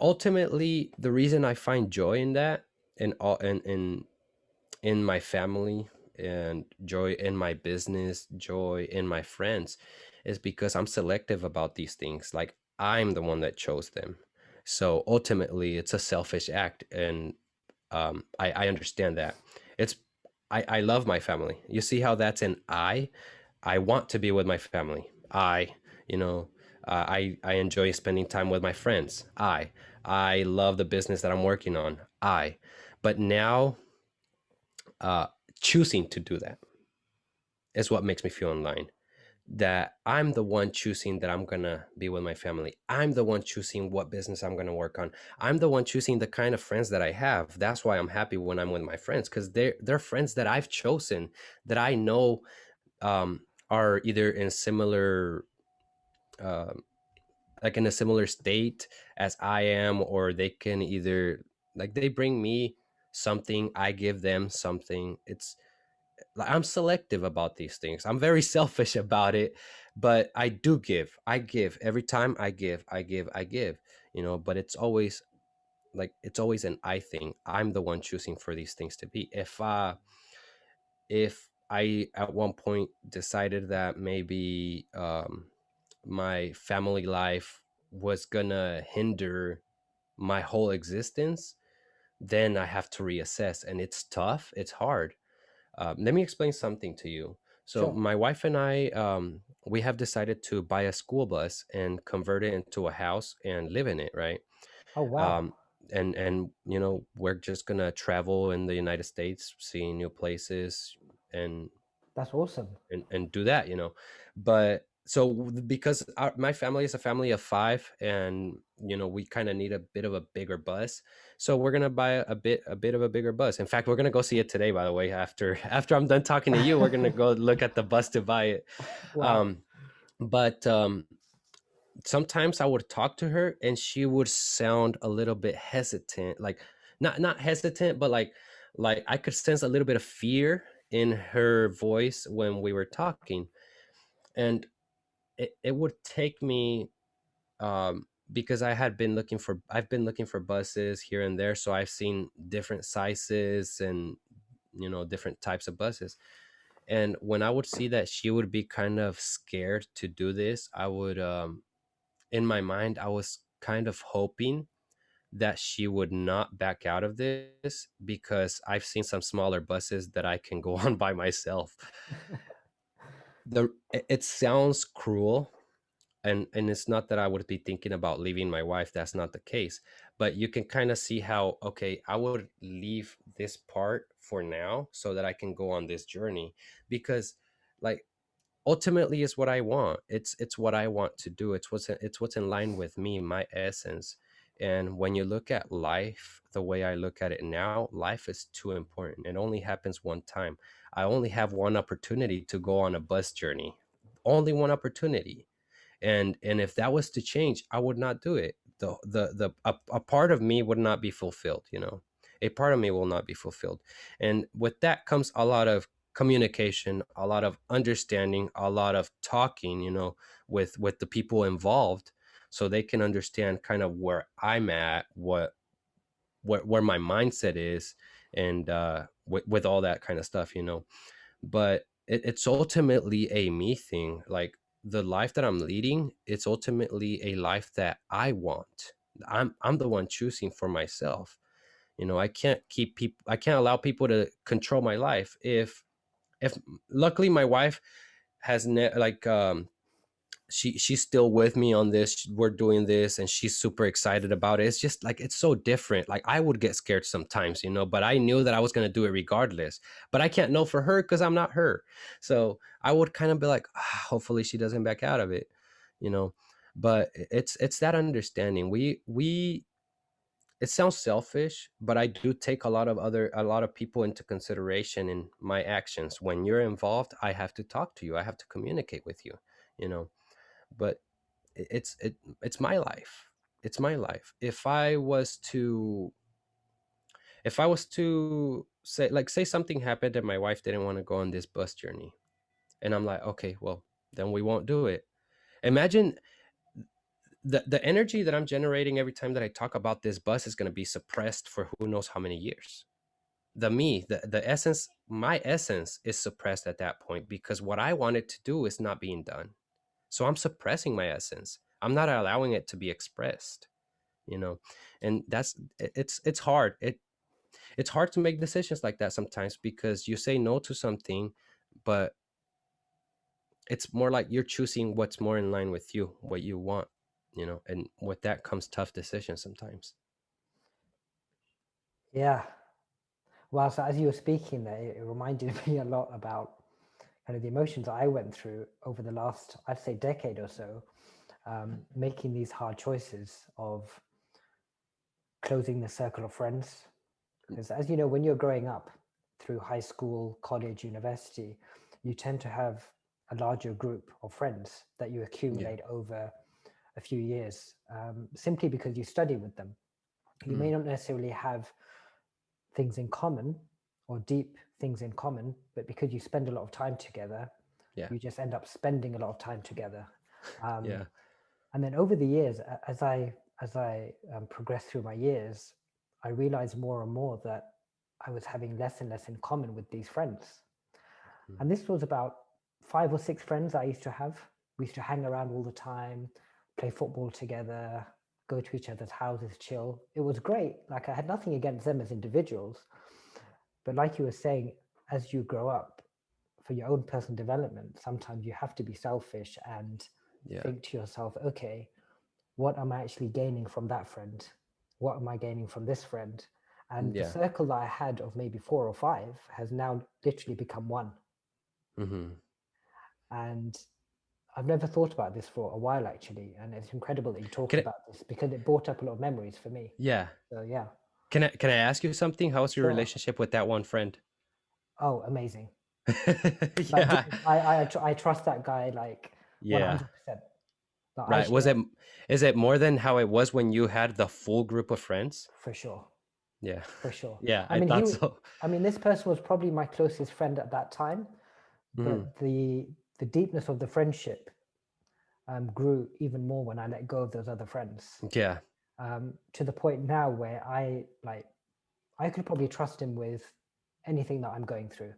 ultimately, the reason I find joy in that, and all in my family, and joy in my business, joy in my friends, is because I'm selective about these things. Like, I'm the one that chose them. So ultimately, it's a selfish act, and I understand that. It's I love my family. You see how that's an I want to be with my family. You know, I enjoy spending time with my friends. I love the business that I'm working on. But now, uh, choosing to do that is what makes me feel in line. That I'm the one choosing that I'm gonna be with my family. I'm the one choosing what business I'm gonna work on. I'm the one choosing the kind of friends that I have. That's why I'm happy when I'm with my friends, because they're friends that I've chosen, that I know, are either in similar, uh, like in a similar state as I am, or they can either, like, they bring me something, I give them something. It's like, I'm selective about these things. I'm very selfish about it, but I do give. I give every time. I give. But it's always, like, it's always an I thing. I'm the one choosing for these things to be. If I at one point decided that maybe, my family life was gonna hinder my whole existence, then I have to reassess, and it's tough. It's hard. Let me explain something to you. So Sure. my wife and I, we have decided to buy a school bus and convert it into a house and live in it, right? Oh, wow. Um, and we're just gonna travel in the United States, seeing new places, and That's awesome. do that. But so, because my family is a family of five, and we kind of need a bit of a bigger bus, so we're gonna buy a bit of a bigger bus. In fact, we're gonna go see it today, by the way. After I'm done talking to you, we're gonna go look at the bus to buy it. Wow. um but sometimes I would talk to her, and she would sound a little bit hesitant, like, not hesitant, but like I could sense a little bit of fear in her voice when we were talking. And it would take me, because I've been looking for buses here and there, so I've seen different sizes and different types of buses. And when I would see that she would be kind of scared to do this, I would, in my mind, I was kind of hoping that she would not back out of this, because I've seen some smaller buses that I can go on by myself. It sounds cruel, and it's not that I would be thinking about leaving my wife. That's not the case. But you can kind of see how, okay, I would leave this part for now so that I can go on this journey, because, like, ultimately, it's what I want. It's what I want to do. It's what's in line with me, my essence. And when you look at life the way I look at it now, life is too important. It only happens one time. I only have one opportunity to go on a bus journey, only one opportunity. And if that was to change, I would not do it. A part of me would not be fulfilled. A part of me will not be fulfilled. And with that comes a lot of communication, a lot of understanding, a lot of talking, with the people involved, so they can understand kind of where I'm at, where my mindset is, and with all that kind of stuff. But it's ultimately a me thing. Like, the life that I'm leading, it's ultimately a life that I want. I'm the one choosing for myself. I can't allow people to control my life. If luckily my wife like, she's still with me on this. We're doing this, and she's super excited about it. It's just like, it's so different. Like, I would get scared sometimes, but I knew that I was going to do it regardless. But I can't know for her, because I'm not her. So I would kind of be like, hopefully she doesn't back out of it you know but it's that understanding. We It sounds selfish, but I do take a lot of people into consideration in my actions. When you're involved, I have to talk to you, I have to communicate with you you know but it's my life. It's my life. If I was to say something happened and my wife didn't want to go on this bus journey, and I'm like, okay, well, then we won't do it. Imagine the energy that I'm generating every time that I talk about this bus is going to be suppressed for who knows how many years. The essence, my essence is suppressed at that point because what I wanted to do is not being done. So I'm suppressing my essence. I'm not allowing it to be expressed, you know. And it's hard. It's hard to make decisions like that sometimes because you say no to something, but it's more like you're choosing what's more in line with you, what you want, you know, and with that comes tough decisions sometimes. Yeah. Well, so as you were speaking there, it reminded me a lot about kind of the emotions I went through over the last, I'd say, decade or so, making these hard choices of closing the circle of friends. Because as you know, when you're growing up through high school, college, university, you tend to have a larger group of friends that you Yeah. accumulate over a few years, simply because you study with them. You may Mm. not necessarily have things in common or deep things in common, but because you spend a lot of time together, Yeah. you just end up spending a lot of time together. Yeah. And then over the years, as I progressed through my years, I realized more and more that I was having less and less in common with these friends. Mm. And this was about 5 or 6 friends I used to have. We used to hang around all the time, play football together, go to each other's houses, chill. It was great. Like I had nothing against them as individuals, but like you were saying, as you grow up, for your own personal development, sometimes you have to be selfish and Yeah. think to yourself, okay, what am I actually gaining from that friend? What am I gaining from this friend? And the Yeah. circle that I had of maybe 4 or 5 has now literally become one. Hmm. And I've never thought about this for a while actually. And it's incredible that you talked Can I, about this because it brought up a lot of memories for me. yeah. So yeah, Can I ask you something? How's your sure. relationship with that one friend? Oh, amazing. Like Yeah. I trust that guy like Yeah. 100%. Like I Right. Was share it is it more than how it was when you had the full group of friends? for sure. Yeah. For sure. Yeah, I I mean, thought so. this person was probably my closest friend at that time, Mhm. but the deepness of the friendship grew even more when I let go of those other friends. Yeah. To the point now where I could probably trust him with anything that I'm going through.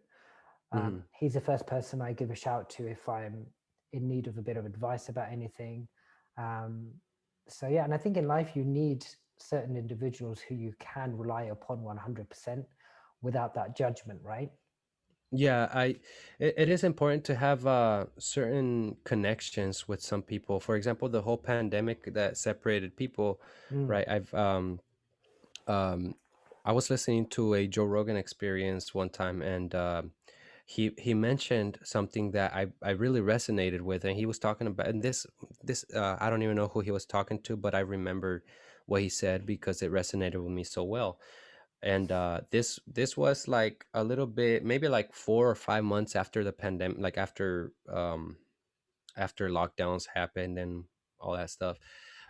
Mhm. He's the first person I give a shout to if I'm in need of a bit of advice about anything. Um, so yeah, and I think in life you need certain individuals who you can rely upon 100% without that judgment, right? Yeah, it is important to have certain connections with some people. For example, the whole pandemic that separated people, Mm, right? Um I was listening to a Joe Rogan experience one time, and he mentioned something that I really resonated with, and he was talking about, and this I don't even know who he was talking to, but I remember what he said because it resonated with me so well. And this was like a little bit, maybe like 4 or 5 months after the pandemic, like after lockdowns happened and all that stuff.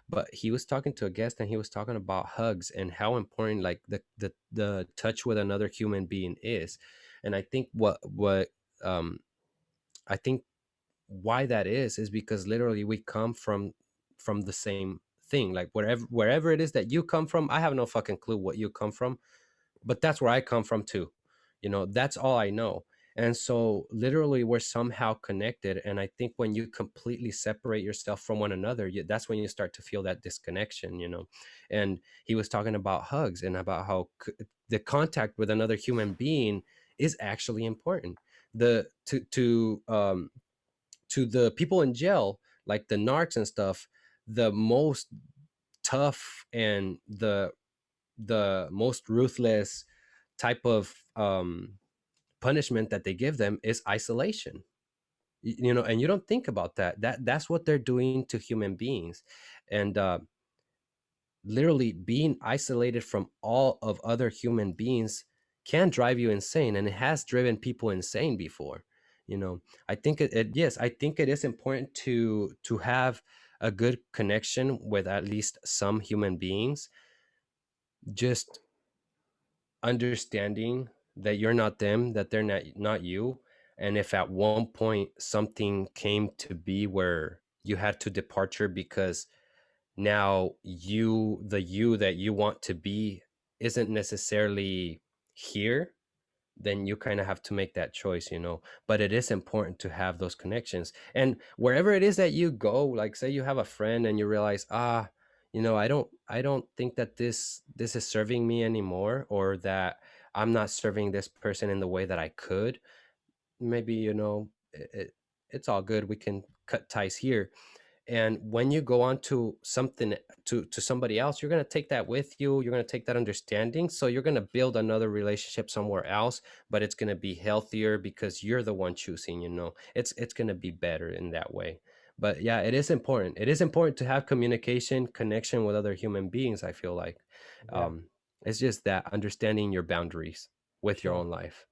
But he was talking to a guest, and he was talking about hugs and how important like the touch with another human being is. And I think what um I think why that is because literally we come from the same thing. Like wherever it is that you come from, I have no fucking clue what you come from, but that's where I come from too. You know, that's all I know. And so literally we're somehow connected. And I think when you completely separate yourself from one another, that's when you start to feel that disconnection, you know. And he was talking about hugs and about how the contact with another human being is actually important. The to the people in jail, like the narcs and stuff, the most tough and the most ruthless type of punishment that they give them is isolation. You know, and you don't think about that's what they're doing to human beings. And literally being isolated from all of other human beings can drive you insane, and it has driven people insane before. You know, I think yes, I think it is important to have a good connection with at least some human beings, just understanding that you're not them, that they're not you. And if at one point something came to be where you had to departure because now you that you want to be isn't necessarily here, then you kind of have to make that choice, you know. But it is important to have those connections. And wherever it is that you go, like say you have a friend and you realize, you know, I don't think that this is serving me anymore, or that I'm not serving this person in the way that I could. Maybe, you know, it's all good. We can cut ties here. And when you go on to something, to somebody else, you're going to take that with you, you're going to take that understanding, so you're going to build another relationship somewhere else, but it's going to be healthier because you're the one choosing, you know. It's going to be better in that way. But yeah, it is important to have communication, connection with other human beings, I feel like. Yeah, um it's just that understanding your boundaries with your sure. own life.